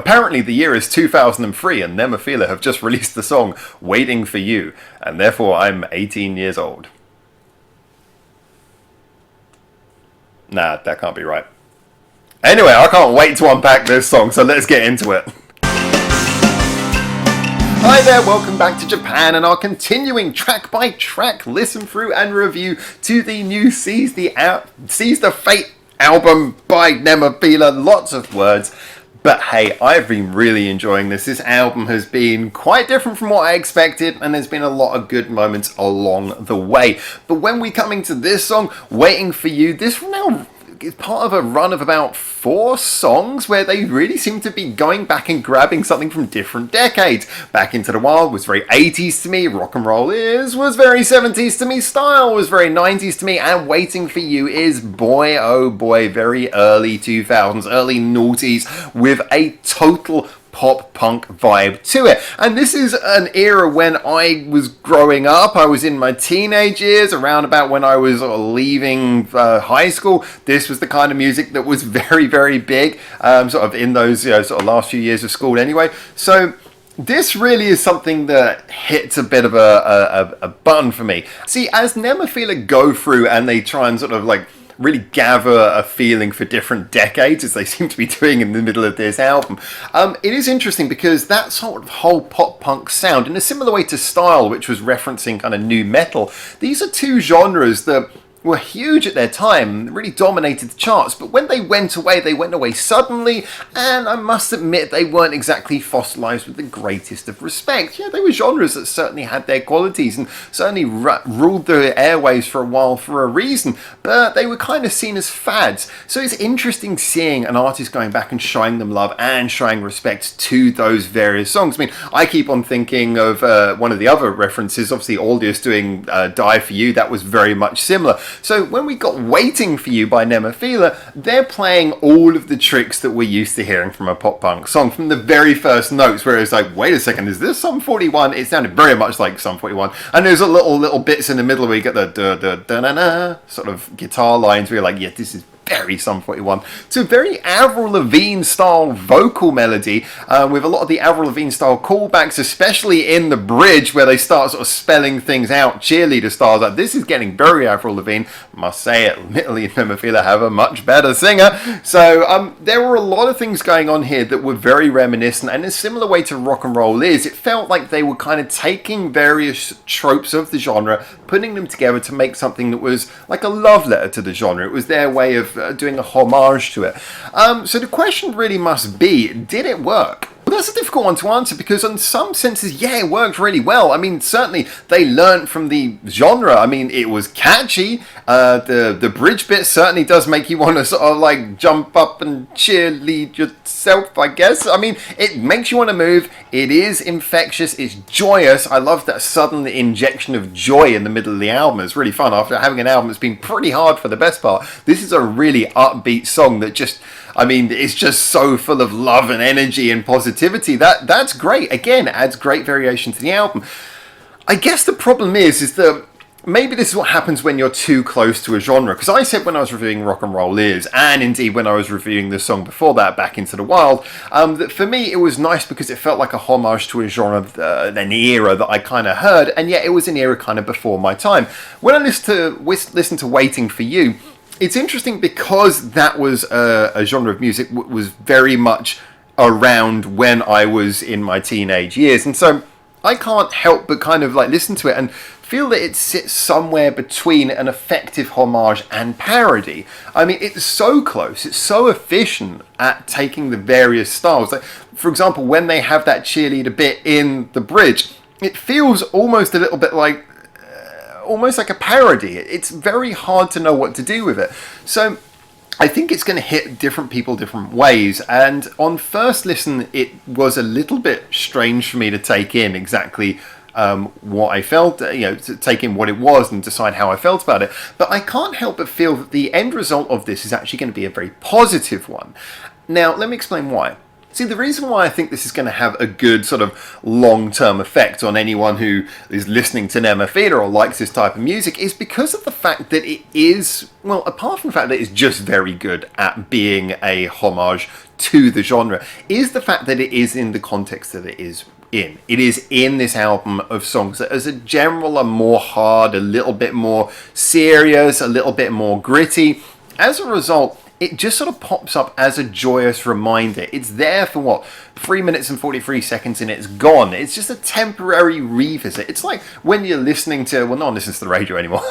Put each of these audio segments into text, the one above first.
Apparently the year is 2003 and NEMOPHILA have just released the song Waiting for You, and therefore I'm 18 years old. Nah, that can't be right. Anyway, I can't wait to unpack this song, so let's get into it. Hi there, welcome back to Japan and our continuing track-by-track listen-through and review to the new Seize the Fate album by NEMOPHILA. Lots of words, but hey, I've been really enjoying this. This album has been quite different from what I expected, and there's been a lot of good moments along the way. But when we're coming to this song, Waiting for You, this now is part of a run of about 4 songs where they really seem to be going back and grabbing something from different decades. Back Into the Wild was very 80s to me, Rock and Roll was very 70s to me, Style was very 90s to me, and Waiting for You is, boy oh boy, very early 2000s, early noughties, with a total pop punk vibe to it. And this is an era when I was growing up. I was in my teenage years, around about when I was leaving high school. This was the kind of music that was very, very big, sort of in those sort of last few years of school anyway. So this really is something that hits a bit of a button for me. See, as NEMOPHILA go through and they try and sort of like really gather a feeling for different decades, as they seem to be doing in the middle of this album. It is interesting because that sort of whole pop punk sound, in a similar way to Style, which was referencing kind of new metal, these are two genres that were huge at their time, really dominated the charts, but when they went away suddenly, and I must admit they weren't exactly fossilized with the greatest of respect. Yeah, they were genres that certainly had their qualities and certainly ruled the airwaves for a while for a reason, but they were kind of seen as fads. So it's interesting seeing an artist going back and showing them love and showing respect to those various songs. I mean, I keep on thinking of one of the other references, obviously Aldius doing Die For You, that was very much similar. So when we got Waiting For You by NEMOPHILA, they're playing all of the tricks that we're used to hearing from a pop punk song, from the very first notes, where it's like, wait a second, is this Sum 41? It sounded very much like Sum 41. And there's a little bits in the middle where you get the da-da-da-na-na sort of guitar lines where you're like, yeah, this is very Sum 41, to a very Avril Lavigne style vocal melody, with a lot of the Avril Lavigne style callbacks, especially in the bridge where they start sort of spelling things out, cheerleader styles. Like, this is getting very Avril Lavigne. Must say it, admittedly, NEMOPHILA have a much better singer. So there were a lot of things going on here that were very reminiscent, and in a similar way to Rock and Roll it felt like they were kind of taking various tropes of the genre, putting them together to make something that was like a love letter to the genre. It was their way of doing a homage to it. So the question really must be, did it work? Well, that's a difficult one to answer because in some senses, yeah, it worked really well. I mean, certainly they learned from the genre. I mean, it was catchy. The bridge bit certainly does make you want to sort of like jump up and cheerlead yourself, I guess. I mean, it makes you want to move. It is infectious. It's joyous. I love that sudden injection of joy in the middle of the album. It's really fun. After having an album that's been pretty hard for the best part, this is a really upbeat song that just, I mean, it's just so full of love and energy and positivity. That's great. Again, adds great variation to the album. I guess the problem is that maybe this is what happens when you're too close to a genre. Because I said when I was reviewing Rock and Roll and indeed when I was reviewing the song before that, Back Into the Wild, that for me it was nice because it felt like a homage to a genre, an era that I kind of heard, and yet it was an era kind of before my time. When I listen to Waiting For You, it's interesting because that was a genre of music was very much around when I was in my teenage years. And so I can't help but kind of like listen to it and feel that it sits somewhere between an effective homage and parody. I mean, it's so close. It's so efficient at taking the various styles. Like, for example, when they have that cheerleader bit in the bridge, it feels almost a little bit like almost like a parody. It's very hard to know what to do with it. So I think it's going to hit different people different ways. And on first listen, it was a little bit strange for me to take in exactly what I felt, to take in what it was and decide how I felt about it. But I can't help but feel that the end result of this is actually going to be a very positive one. Now, let me explain why. See, the reason why I think this is going to have a good sort of long-term effect on anyone who is listening to NEMOPHILA or likes this type of music is because of the fact that it is, well, apart from the fact that it's just very good at being a homage to the genre is the fact that it is in the context that it is in. It is in this album of songs that as a general are more hard, a little bit more serious, a little bit more gritty. As a result, it just sort of pops up as a joyous reminder. It's there for what, 3 minutes and 43 seconds and it's gone. It's just a temporary revisit. It's like when you're listening to, well, no one listens to the radio anymore.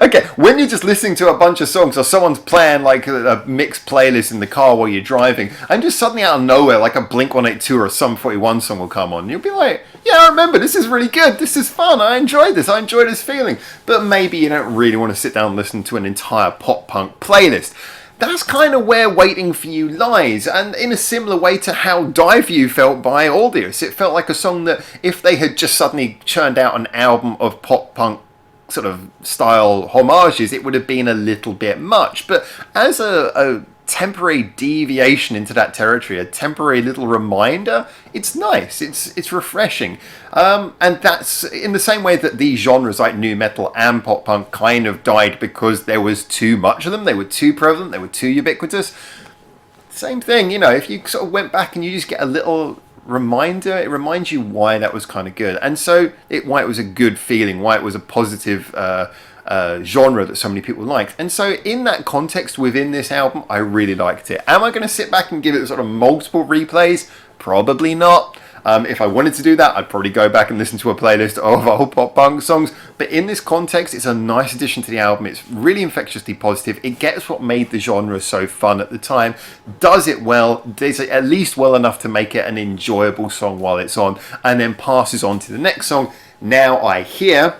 Okay, when you're just listening to a bunch of songs or someone's playing like a mixed playlist in the car while you're driving, and just suddenly out of nowhere, like a Blink-182 or a Sum 41 song will come on. You'll be like, yeah, I remember, this is really good. This is fun. I enjoy this. I enjoy this feeling. But maybe you don't really want to sit down and listen to an entire pop punk playlist. That's kind of where Waiting For You lies, and in a similar way to how Die For You felt by Audius. It felt like a song that if they had just suddenly churned out an album of pop punk sort of style homages, it would have been a little bit much. But as a temporary deviation into that territory, a temporary little reminder, it's nice, it's refreshing. And that's in the same way that these genres like nu metal and pop punk kind of died because there was too much of them, they were too prevalent, they were too ubiquitous. Same thing, you know, if you sort of went back and you just get a little reminder, it reminds you why that was kind of good, and so why it was a good feeling, why it was a positive genre that so many people liked. And so in that context within this album, I really liked it. Am I going to sit back and give it sort of multiple replays? Probably not. If I wanted to do that, I'd probably go back and listen to a playlist of old pop punk songs. But in this context, it's a nice addition to the album. It's really infectiously positive. It gets what made the genre so fun at the time, does it well, does it at least well enough to make it an enjoyable song while it's on, and then passes on to the next song, Now I Hear.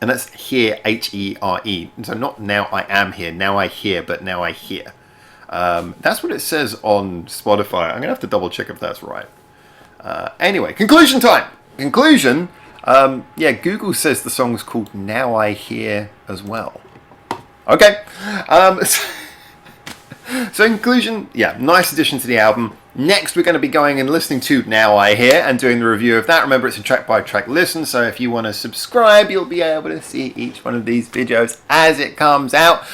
And that's hear, H-E-R-E. So not now I am here, now I hear, but now I hear. That's what it says on Spotify. I'm going to have to double check if that's right. Anyway, conclusion time. Conclusion. Yeah, Google says the song's called Now I Hear as well. Okay. So in conclusion, yeah, nice addition to the album. Next, we're going to be going and listening to Now I Hear and doing the review of that. Remember, it's a track-by-track listen, so if you want to subscribe, you'll be able to see each one of these videos as it comes out.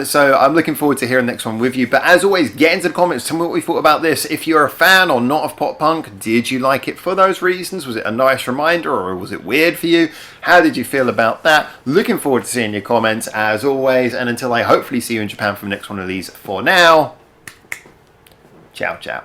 So I'm looking forward to hearing the next one with you. But as always, get into the comments, tell me what you thought about this. If you're a fan or not of pop punk, did you like it for those reasons? Was it a nice reminder, or was it weird for you? How did you feel about that? Looking forward to seeing your comments, as always. And until I hopefully see you in Japan for the next one of these, for now, ciao, ciao.